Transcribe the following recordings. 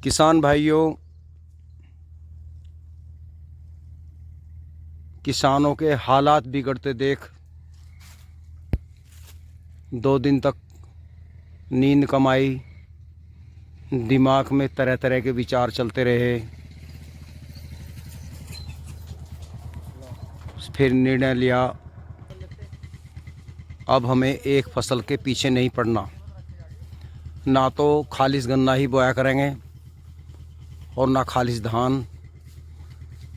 किसान भाइयों, किसानों के हालात बिगड़ते देख 2 दिन तक नींद कम आई, दिमाग में तरह तरह के विचार चलते रहे। फिर निर्णय लिया, अब हमें एक फसल के पीछे नहीं पड़ना। ना तो खालिश गन्ना ही बोया करेंगे और ना खालिश धान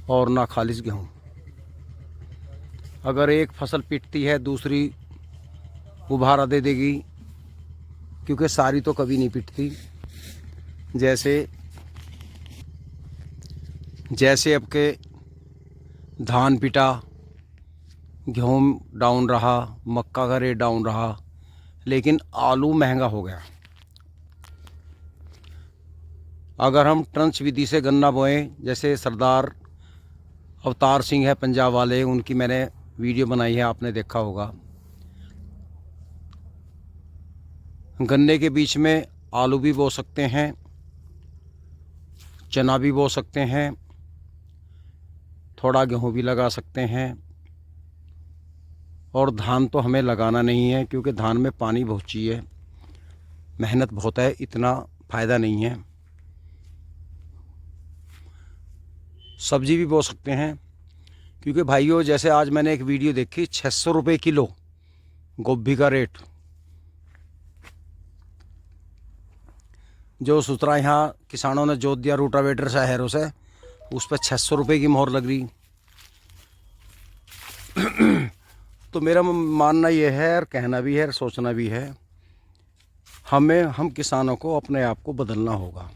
और ना खालिश गेहूँ। अगर एक फसल पिटती है दूसरी उभारा दे देगी, क्योंकि सारी तो कभी नहीं पिटती। जैसे अब के धान पिटा, गेहूँ डाउन रहा, मक्का का रेट डाउन रहा, लेकिन आलू महंगा हो गया। अगर हम ट्रंच विधि से गन्ना बोएं, जैसे सरदार अवतार सिंह है पंजाब वाले, उनकी मैंने वीडियो बनाई है, आपने देखा होगा। गन्ने के बीच में आलू भी बो सकते हैं, चना भी बो सकते हैं, थोड़ा गेहूँ भी लगा सकते हैं। और धान तो हमें लगाना नहीं है, क्योंकि धान में पानी बहुत चाहिए, मेहनत बहुत है, इतना फ़ायदा नहीं है। सब्जी भी बो सकते हैं, क्योंकि भाइयों जैसे आज मैंने एक वीडियो देखी, 600 रुपये किलो गोभी का रेट। जो सूत्रा यहाँ किसानों ने जोत दिया रूटावेटर से, हैरों से, उस पर 600 रुपये की मोहर लग रही। तो मेरा मानना ये है, और कहना भी है और सोचना भी है, हम किसानों को अपने आप को बदलना होगा।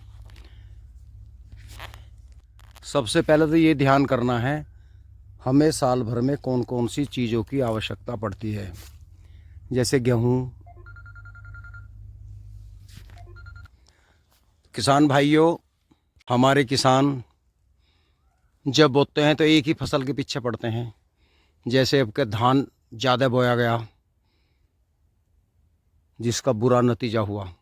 सबसे पहले तो ये ध्यान करना है, हमें साल भर में कौन कौन सी चीज़ों की आवश्यकता पड़ती है। जैसे गेहूँ, किसान भाइयों, हमारे किसान जब बोते हैं तो एक ही फसल के पीछे पड़ते हैं। जैसे अब के धान ज़्यादा बोया गया, जिसका बुरा नतीजा हुआ।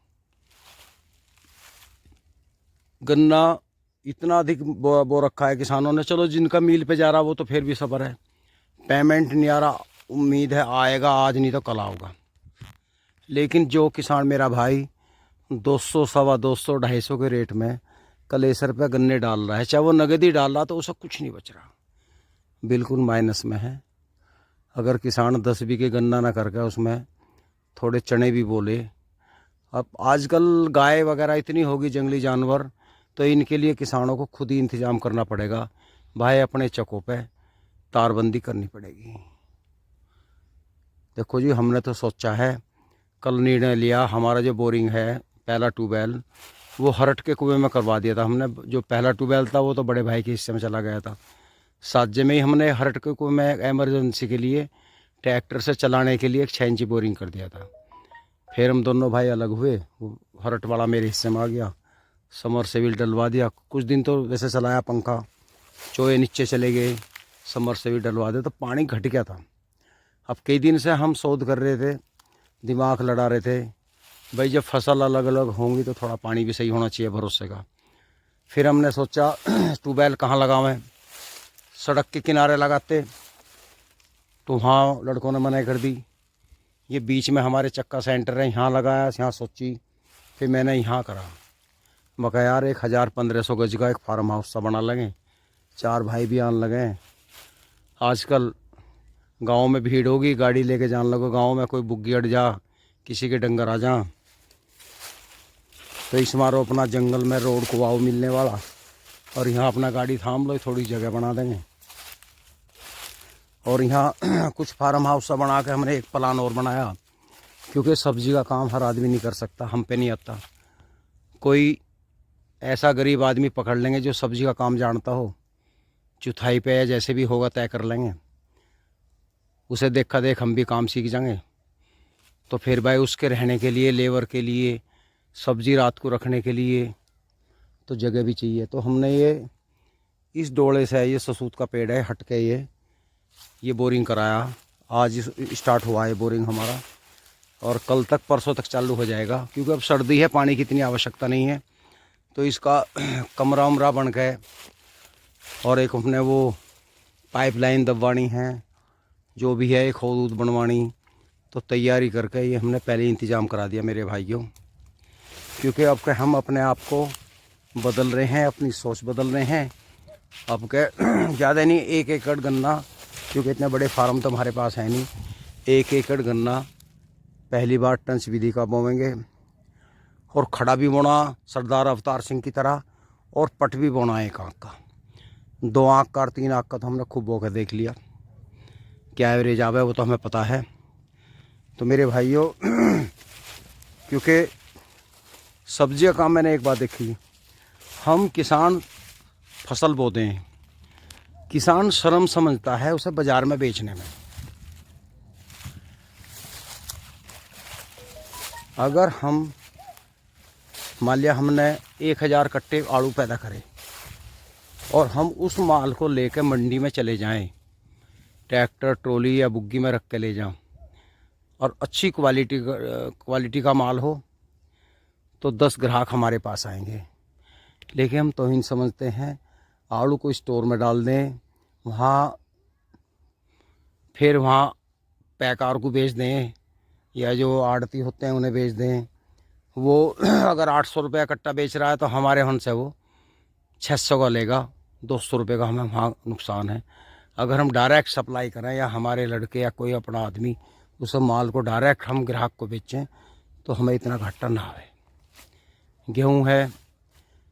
गन्ना इतना अधिक बो रखा है किसानों ने। चलो जिनका मील पे जा रहा वो तो फिर भी सब्र है, पेमेंट नहीं आ रहा, उम्मीद है आएगा, आज नहीं तो कल आएगा। लेकिन जो किसान मेरा भाई 200, 250, 250 के रेट में कलेसर पे गन्ने डाल रहा है, चाहे वो नगद ही डाल रहा, तो उसका कुछ नहीं बच रहा, बिल्कुल माइनस में है। अगर किसान 10 बीघे गन्ना ना करके उसमें थोड़े चने भी बोले। अब आजकल गाय वगैरह इतनी होगी, जंगली जानवर, तो इनके लिए किसानों को खुद ही इंतज़ाम करना पड़ेगा भाई। अपने चकों पे तारबंदी करनी पड़ेगी। देखो जी, हमने तो सोचा है, कल निर्णय लिया, हमारा जो बोरिंग है पहला ट्यूबवेल, वो हरट के कुएं में करवा दिया था हमने। जो पहला ट्यूबवेल था वो तो बड़े भाई के हिस्से में चला गया था। साजे में ही हमने हरट के कुएं में एमरजेंसी के लिए ट्रैक्टर से चलाने के लिए एक 6 इंची बोरिंग कर दिया था। फिर हम दोनों भाई अलग हुए, वो हरट वाला मेरे हिस्से में आ गया, समरसेबिल डलवा दिया। कुछ दिन तो वैसे चलाया पंखा, चोए नीचे चले गए, समरसेबिल डलवा दिया, तो पानी घट गया था। अब कई दिन से हम शोध कर रहे थे, दिमाग लड़ा रहे थे भाई, जब फसल अलग अलग होंगी तो थोड़ा पानी भी सही होना चाहिए भरोसे का। फिर हमने सोचा ट्यूबवेल कहाँ लगावें, सड़क के किनारे लगाते, तो वहाँ लड़कों ने मना कर दी। ये बीच में हमारे चक्का सेंटर है, यहाँ लगाया, यहाँ सोची। फिर मैंने यहाँ करा, मका यार 1000-1500 गज का एक फार्म हाउस सा बना लगे, 4 भाई भी आने लगे। आजकल गांव में भीड़ होगी, गाड़ी लेके जान लगो, गांव में कोई बुग्गी अड़ जा, किसी के डंगर आ जा, तो इस मारो अपना जंगल में रोड कुआव मिलने वाला, और यहाँ अपना गाड़ी थाम लो, थोड़ी जगह बना देंगे। और यहाँ कुछ फार्म हाउस सा बना के हमने एक प्लान और बनाया, क्योंकि सब्जी का काम हर आदमी नहीं कर सकता, हम पे नहीं आता। कोई ऐसा गरीब आदमी पकड़ लेंगे जो सब्जी का काम जानता हो, चौथाई पे या जैसे भी होगा तय कर लेंगे, उसे देखा देख हम भी काम सीख जाएंगे। तो फिर भाई उसके रहने के लिए, लेबर के लिए, सब्जी रात को रखने के लिए तो जगह भी चाहिए। तो हमने ये इस डोले से, ये ससूत का पेड़ है, हट के ये बोरिंग कराया। आज स्टार्ट हुआ है बोरिंग हमारा, और कल तक परसों तक चालू हो जाएगा, क्योंकि अब सर्दी है, पानी की इतनी आवश्यकता नहीं है। तो इसका कमरा उमरा बन गए और एक अपने वो पाइपलाइन दबवानी है, जो भी है, एक हौद बनवानी, तो तैयारी करके ये हमने पहले ही इंतज़ाम करा दिया मेरे भाइयों। क्योंकि अब के हम अपने आप को बदल रहे हैं, अपनी सोच बदल रहे हैं। अब के ज़्यादा नहीं, 1 एकड़ गन्ना, क्योंकि इतने बड़े फार्म तो हमारे पास है नहीं, 1 एकड़ गन्ना पहली बार टंच विधि का बोवेंगे। और खड़ा भी बोना सरदार अवतार सिंह की तरह, और पट भी बोना 1 आँख का, 2 आँख का और 3 आँख का तो हमने खूब बो के देख लिया। क्या एवरेज आवे वो तो हमें पता है। तो मेरे भाइयों क्योंकि सब्जियों का मैंने एक बात देखी, हम किसान फसल बोते हैं, किसान शर्म समझता है उसे बाज़ार में बेचने में। अगर हम मान लिया हमने 1000 कट्टे आलू पैदा करे और हम उस माल को लेकर मंडी में चले जाएं, ट्रैक्टर ट्रॉली या बुग्गी में रख के ले जाऊं, और अच्छी क्वालिटी का माल हो, तो 10 ग्राहक हमारे पास आएंगे। लेकिन हम तौहीन समझते हैं, आलू को स्टोर में डाल दें, फिर वहाँ पैकार को बेच दें, या जो आड़ती होते हैं उन्हें बेच दें। वो अगर 800 रुपये कट्टा बेच रहा है तो हमारे यहाँ से वो 600 का लेगा, 200 रुपये का हमें वहाँ नुकसान है। अगर हम डायरेक्ट सप्लाई करें, या हमारे लड़के या कोई अपना आदमी उस माल को डायरेक्ट हम ग्राहक को बेचें, तो हमें इतना घाटा ना आए। गेहूँ है,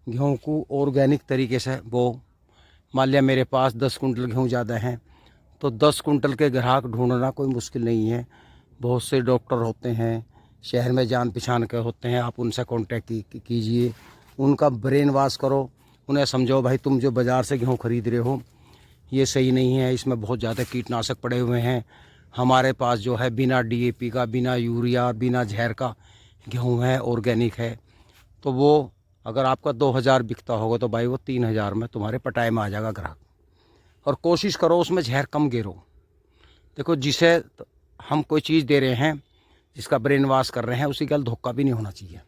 गेहूँ को ऑर्गेनिक तरीके से वो, मान लिया मेरे पास 10 कुंटल गेहूँ ज़्यादा हैं, तो 10 कुंटल के ग्राहक ढूंढना कोई मुश्किल नहीं है। बहुत से डॉक्टर होते हैं, शहर में जान पहचान के होते हैं, आप उनसे कांटेक्ट कीजिए, उनका ब्रेन वॉश करो, उन्हें समझाओ भाई तुम जो बाज़ार से गेहूँ ख़रीद रहे हो ये सही नहीं है, इसमें बहुत ज़्यादा कीटनाशक पड़े हुए हैं। हमारे पास जो है बिना DAP का, बिना यूरिया, बिना जहर का गेहूँ है, ऑर्गेनिक है। तो वो अगर आपका 2000 बिकता होगा तो भाई वो 3000 में तुम्हारे पटाए में आ जाएगा ग्राहक। और कोशिश करो उसमें जहर कम गिरो। देखो, जिसे हम कोई चीज़ दे रहे हैं, जिसका ब्रेन वॉश कर रहे हैं, उसी का धोखा भी नहीं होना चाहिए।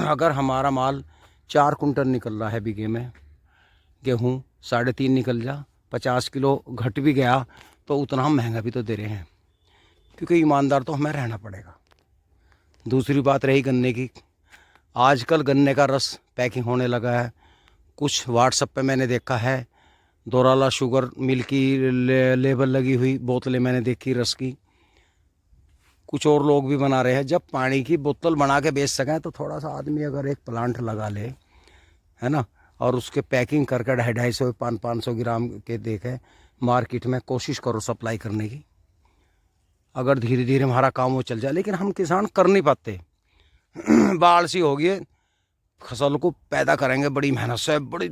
अगर हमारा माल 4 कुंटल निकल रहा है बीघे में, गेहूँ 3.5 निकल जा, 50 किलो घट भी गया, तो उतना हम महंगा भी तो दे रहे हैं, क्योंकि ईमानदार तो हमें रहना पड़ेगा। दूसरी बात रही गन्ने की, आजकल गन्ने का रस पैकिंग होने लगा है। कुछ व्हाट्सएप पे मैंने देखा है, दोराला शुगर मिल की लेबल लगी हुई बोतलें मैंने देखी रस की। कुछ और लोग भी बना रहे हैं। जब पानी की बोतल बना के बेच सकें, तो थोड़ा सा आदमी अगर एक प्लांट लगा ले, है ना, और उसके पैकिंग करके 250 500 ग्राम के देखे मार्केट में, कोशिश करो सप्लाई करने की। अगर धीरे धीरे हमारा काम वो चल जाए, लेकिन हम किसान कर नहीं पाते। बाढ़ सी होगी, फसल को पैदा करेंगे बड़ी मेहनत से, बड़ी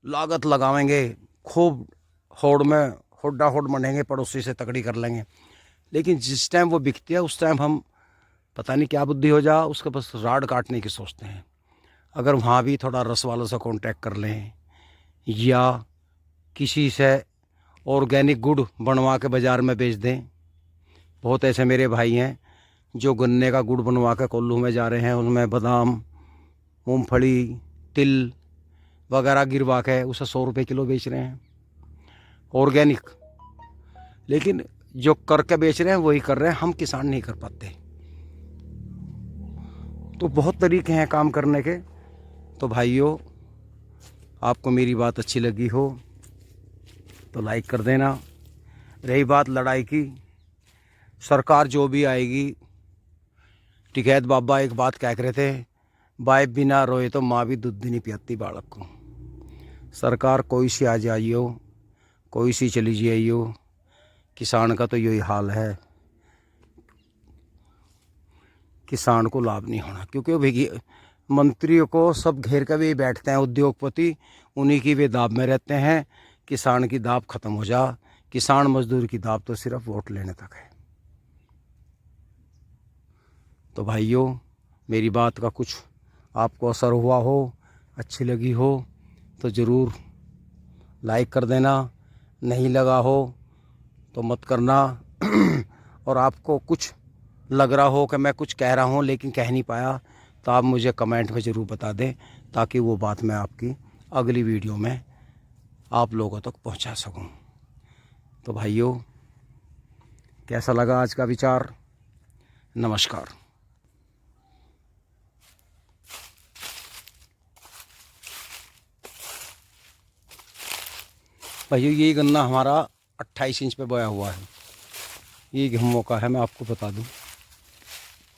लागत लगावेंगे, खूब होड़ में होड्डा होड़ मंडेंगे, पड़ोसी से तकड़ी कर लेंगे, लेकिन जिस टाइम वो बिकती है उस टाइम हम पता नहीं क्या बुद्धि हो जा, उसके बस राड काटने की सोचते हैं। अगर वहाँ भी थोड़ा रस वालों से कांटेक्ट कर लें, या किसी से ऑर्गेनिक गुड़ बनवा के बाज़ार में बेच दें। बहुत ऐसे मेरे भाई हैं जो गन्ने का गुड़ बनवा के कोल्लू में जा रहे हैं, उनमें बादाम, मूंगफली, तिल वगैरह गिरवा के उसे 100 रुपये किलो बेच रहे हैं ऑर्गेनिक। लेकिन जो करके बेच रहे हैं वही कर रहे हैं, हम किसान नहीं कर पाते। तो बहुत तरीके हैं काम करने के। तो भाइयों, आपको मेरी बात अच्छी लगी हो तो लाइक कर देना। रही बात लड़ाई की, सरकार जो भी आएगी, टिकैत बाबा एक बात कह रहे थे, बाप बिना रोए तो माँ भी दूध नहीं पियाती बालक को। सरकार कोई सी आ जाइयो, कोई सी चली जाइयो, किसान का तो यही हाल है। किसान को लाभ नहीं होना, क्योंकि भी मंत्रियों को सब घेर कर भी बैठते हैं, उद्योगपति उन्हीं की वे दाब में रहते हैं। किसान की दाब खत्म हो जा। किसान मजदूर की दाब तो सिर्फ वोट लेने तक है। तो भाइयों, मेरी बात का कुछ आपको असर हुआ हो, अच्छी लगी हो, तो ज़रूर लाइक कर देना। नहीं लगा हो तो मत करना। और आपको कुछ लग रहा हो कि मैं कुछ कह रहा हूँ लेकिन कह नहीं पाया, तो आप मुझे कमेंट में ज़रूर बता दें, ताकि वो बात मैं आपकी अगली वीडियो में आप लोगों तक पहुँचा सकूँ। तो भाइयों, कैसा लगा आज का विचार? नमस्कार। भाइयों, ये गन्ना हमारा 28 इंच पे बोया हुआ है। ये गेहूं का है, मैं आपको बता दूं।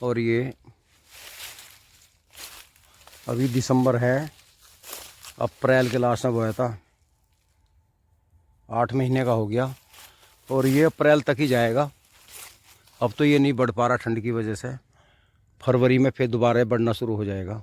और ये अभी दिसंबर है, अप्रैल के लास्ट में बोया था, 8 महीने का हो गया, और ये अप्रैल तक ही जाएगा। अब तो ये नहीं बढ़ पा रहा ठंड की वजह से, फरवरी में फिर दोबारा बढ़ना शुरू हो जाएगा।